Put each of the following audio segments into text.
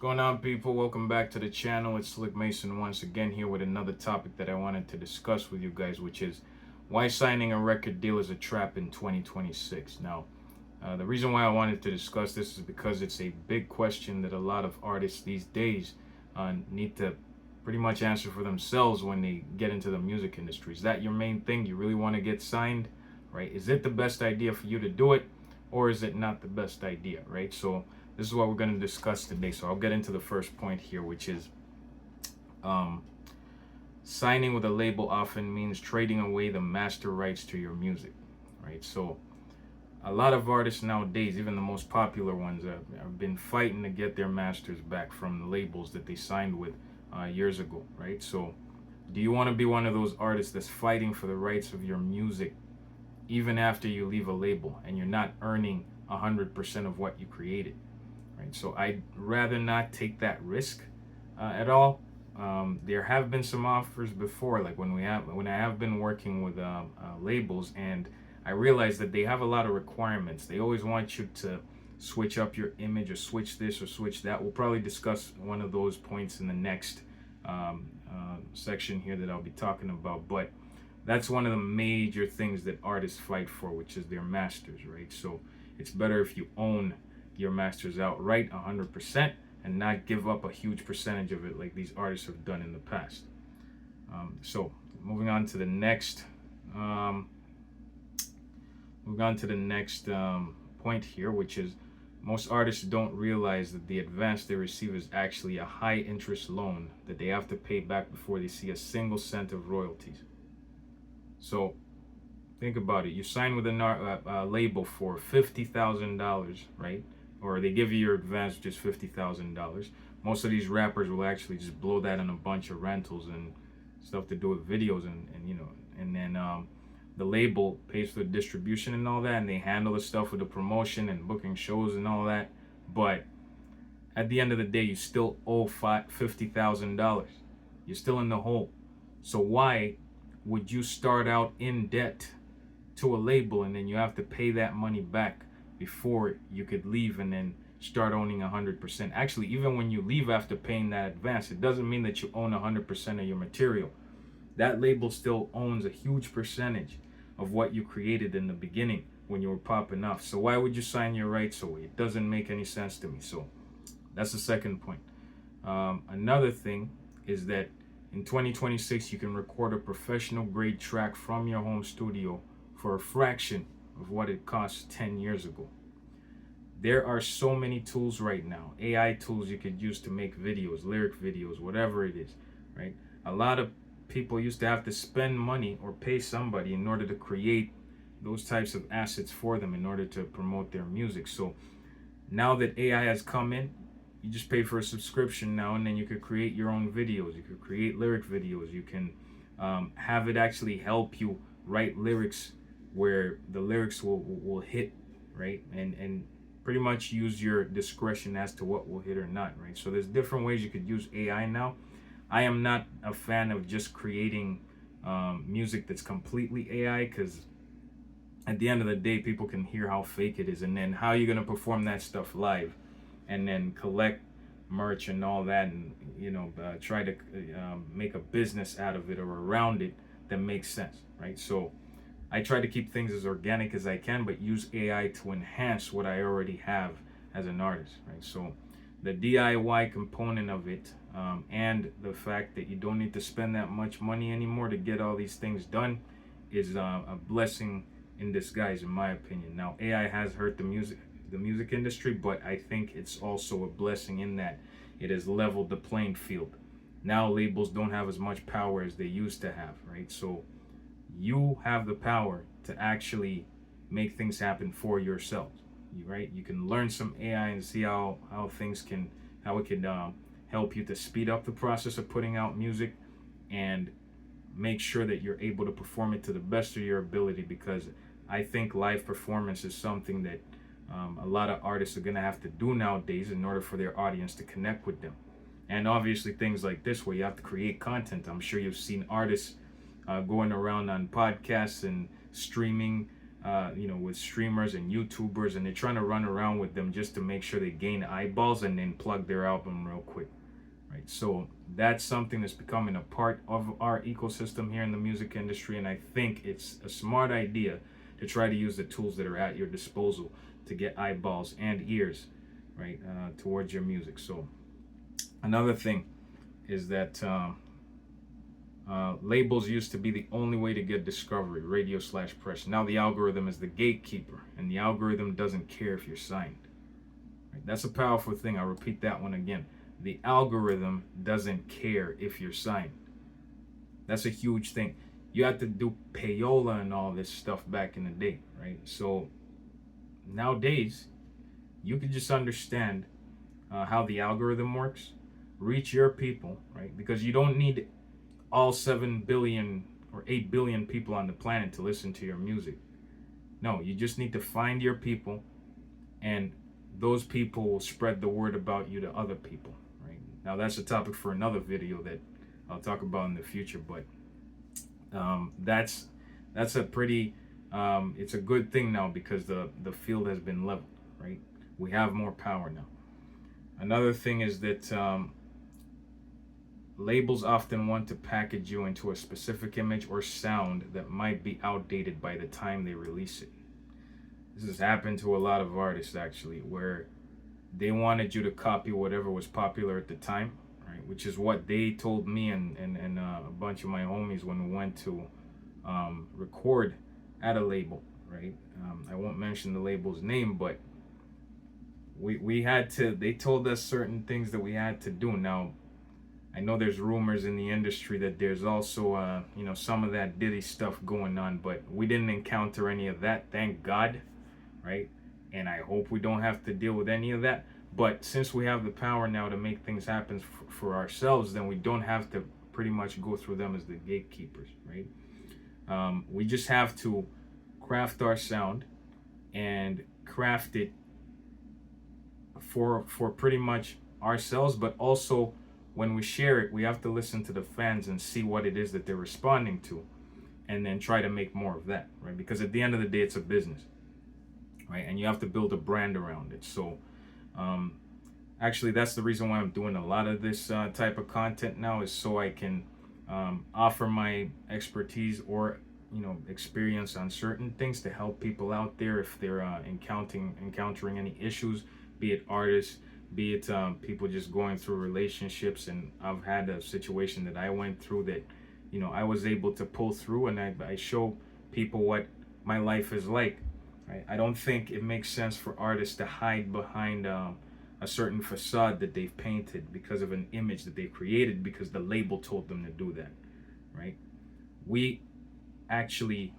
Going on, people? Welcome back to the channel. It's Slick Mason once again here with another topic that I wanted to discuss with you guys, which is why signing a record deal is a trap in 2026. Now, the reason why I wanted to discuss this is because it's a big question that a lot of artists these days need to pretty much answer for themselves when they get into the music industry. Is that your main thing? You really want to get signed, right? Is it the best idea for you to do it, or is it not the best idea, right? So this is what we're going to discuss today. So I'll get into the first point here, which is signing with a label often means trading away the master rights to your music, right? So a lot of artists nowadays, even the most popular ones, have been fighting to get their masters back from the labels that they signed with years ago, right? So do you want to be one of those artists that's fighting for the rights of your music even after you leave a label and you're not earning 100% of what you created? Right? So I'd rather not take that risk at all. There have been some offers before, like when I have been working with labels, and I realized that they have a lot of requirements. They always want you to switch up your image or switch this or switch that. We'll probably discuss one of those points in the next section here that I'll be talking about. But that's one of the major things that artists fight for, which is their masters, right? So it's better if you own your masters outright 100% and not give up a huge percentage of it like these artists have done in the past. So moving on to the next point here, which is most artists don't realize that the advance they receive is actually a high interest loan that they have to pay back before they see a single cent of royalties. So think about it. You sign with a label for $50,000, right? Or they give you your advance, just $50,000. Most of these rappers will actually just blow that on a bunch of rentals and stuff to do with videos, and then the label pays for the distribution and all that, and they handle the stuff with the promotion and booking shows and all that. But at the end of the day, you still owe $50,000. You're still in the hole. So why would you start out in debt to a label and then you have to pay that money back before you could leave and then start owning 100%? Actually, even when you leave after paying that advance, it doesn't mean that you own 100% of your material. That label still owns a huge percentage of what you created in the beginning when you were popping off. So why would you sign your rights away? It doesn't make any sense to me. So that's the second point. Another thing is that in 2026, you can record a professional grade track from your home studio for a fraction of what it cost 10 years ago. There are so many tools right now, AI tools you could use to make videos, lyric videos, whatever it is, right? A lot of people used to have to spend money or pay somebody in order to create those types of assets for them in order to promote their music. So now that AI has come in, you just pay for a subscription now, and then you could create your own videos. You could create lyric videos. You can have it actually help you write lyrics where the lyrics will hit, right? And pretty much use your discretion as to what will hit or not, right? So there's different ways you could use AI now. I am not a fan of just creating music that's completely AI, because at the end of the day, people can hear how fake it is, and then how you're gonna perform that stuff live, and then collect merch and all that, and try to make a business out of it or around it that makes sense, right? So I try to keep things as organic as I can, but use AI to enhance what I already have as an artist, right? So the DIY component of it, and the fact that you don't need to spend that much money anymore to get all these things done, is a blessing in disguise, in my opinion. Now, AI has hurt the music industry, but I think it's also a blessing in that it has leveled the playing field. Now labels don't have as much power as they used to have, right? So you have the power to actually make things happen for yourself, right? You can learn some AI and see how it can help you to speed up the process of putting out music and make sure that you're able to perform it to the best of your ability, because I think live performance is something that a lot of artists are going to have to do nowadays in order for their audience to connect with them. And obviously things like this where you have to create content. I'm sure you've seen artists going around on podcasts and streaming with streamers and YouTubers, and they're trying to run around with them just to make sure they gain eyeballs and then plug their album real quick, right? So that's something that's becoming a part of our ecosystem here in the music industry, and I think it's a smart idea to try to use the tools that are at your disposal to get eyeballs and ears, right, towards your music. So another thing is that labels used to be the only way to get discovery, radio/press. Now the algorithm is the gatekeeper, and the algorithm doesn't care if you're signed. Right? That's a powerful thing. I'll repeat that one again. The algorithm doesn't care if you're signed. That's a huge thing. You had to do payola and all this stuff back in the day, right? So nowadays, you can just understand how the algorithm works, reach your people, right? Because you don't need all 7 billion or 8 billion people on the planet to listen to your music. No, you just need to find your people, and those people will spread the word about you to other people, right? Now that's a topic for another video that I'll talk about in the future, but that's a pretty it's a good thing now because the field has been leveled, right? We have more power now. Another thing is that labels often want to package you into a specific image or sound that might be outdated by the time they release it. This has happened to a lot of artists actually, where they wanted you to copy whatever was popular at the time, right? Which is what they told me and a bunch of my homies when we went to record at a label, right? I won't mention the label's name, but we had to, they told us certain things that we had to do. Now, I know there's rumors in the industry that there's also, some of that Diddy stuff going on, but we didn't encounter any of that, thank God, right? And I hope we don't have to deal with any of that. But since we have the power now to make things happen for ourselves, then we don't have to pretty much go through them as the gatekeepers, right? We just have to craft our sound and craft it for pretty much ourselves, but also when we share it, we have to listen to the fans and see what it is that they're responding to, and then try to make more of that, right? Because at the end of the day, it's a business, right? And you have to build a brand around it. So actually, that's the reason why I'm doing a lot of this type of content now, is so I can offer my expertise or experience on certain things to help people out there if they're encountering any issues, be it artists, be it people just going through relationships. And I've had a situation that I went through that I was able to pull through, and I show people what my life is like, right? I don't think it makes sense for artists to hide behind a certain facade that they've painted because of an image that they've created because the label told them to do that, right? We actually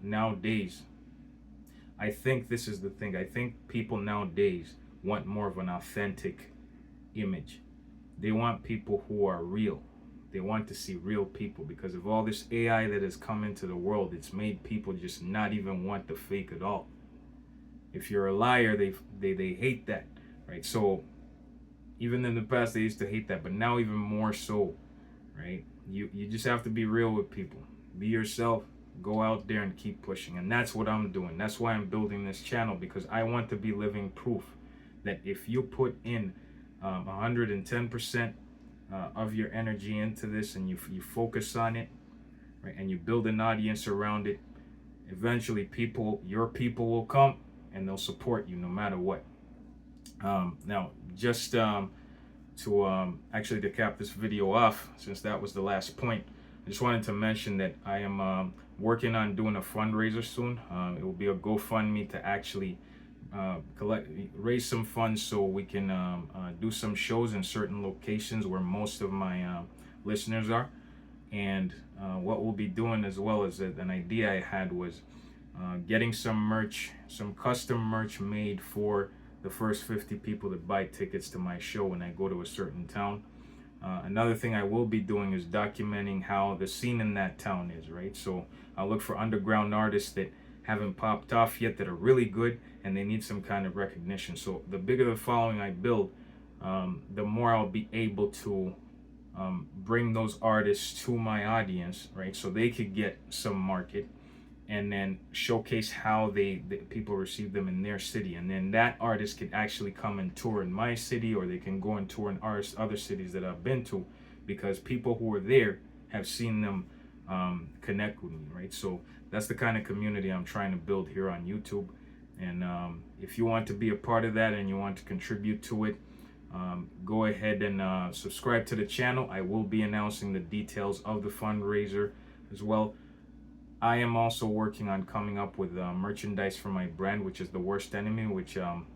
nowadays, I think this is the thing, I think people nowadays want more of an authentic image. They want people who are real. They want to see real people, because of all this AI that has come into the world, it's made people just not even want the fake at all. If you're a liar, they hate that, right? So even in the past they used to hate that, but now even more so, right? You just have to be real with people. Be yourself. Go out there and keep pushing. And that's what I'm doing. That's why I'm building this channel, because I want to be living proof that if you put in 110% of your energy into this, and you focus on it, right, and you build an audience around it, eventually your people will come and they'll support you no matter what. Now, just to cap this video off, since that was the last point, I just wanted to mention that I am working on doing a fundraiser soon. It will be a GoFundMe to actually raise some funds so we can do some shows in certain locations where most of my listeners are. And what we'll be doing, as well as an idea I had, was getting some merch, some custom merch made for the first 50 people that buy tickets to my show when I go to a certain town. Another thing I will be doing is documenting how the scene in that town is, right? So I'll look for underground artists that haven't popped off yet, that are really good, and they need some kind of recognition. So the bigger the following I build, the more I'll be able to bring those artists to my audience, right? So they could get some market, and then showcase how the people receive them in their city, and then that artist can actually come and tour in my city, or they can go and tour in other cities that I've been to, because people who are there have seen them connect with me, right? So that's the kind of community I'm trying to build here on YouTube. And if you want to be a part of that and you want to contribute to it, go ahead and subscribe to the channel. I will be announcing the details of the fundraiser as well. I am also working on coming up with merchandise for my brand, which is The Worst Enemy, which I'm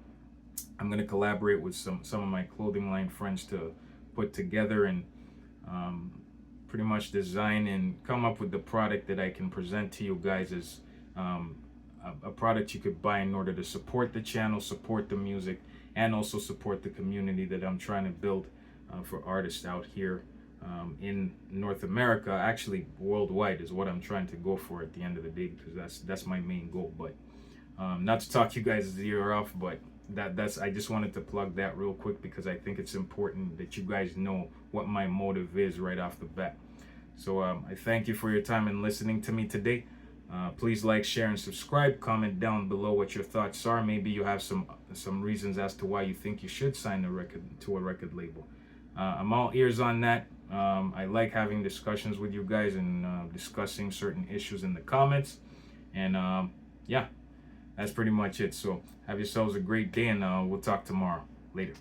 going to collaborate with some of my clothing line friends to put together and pretty much design and come up with the product that I can present to you guys as a product you could buy in order to support the channel, support the music, and also support the community that I'm trying to build for artists out here in North America. Actually, worldwide is what I'm trying to go for at the end of the day, because that's my main goal. But not to talk you guys' ear off, but that's I just wanted to plug that real quick, because I think it's important that you guys know what my motive is right off the bat. So I thank you for your time and listening to me today. Please like, share, and subscribe. Comment down below what your thoughts are. Maybe you have some reasons as to why you think you should sign a record label. I'm all ears on that. I like having discussions with you guys and discussing certain issues in the comments. And yeah, that's pretty much it. So have yourselves a great day, and we'll talk tomorrow. Later.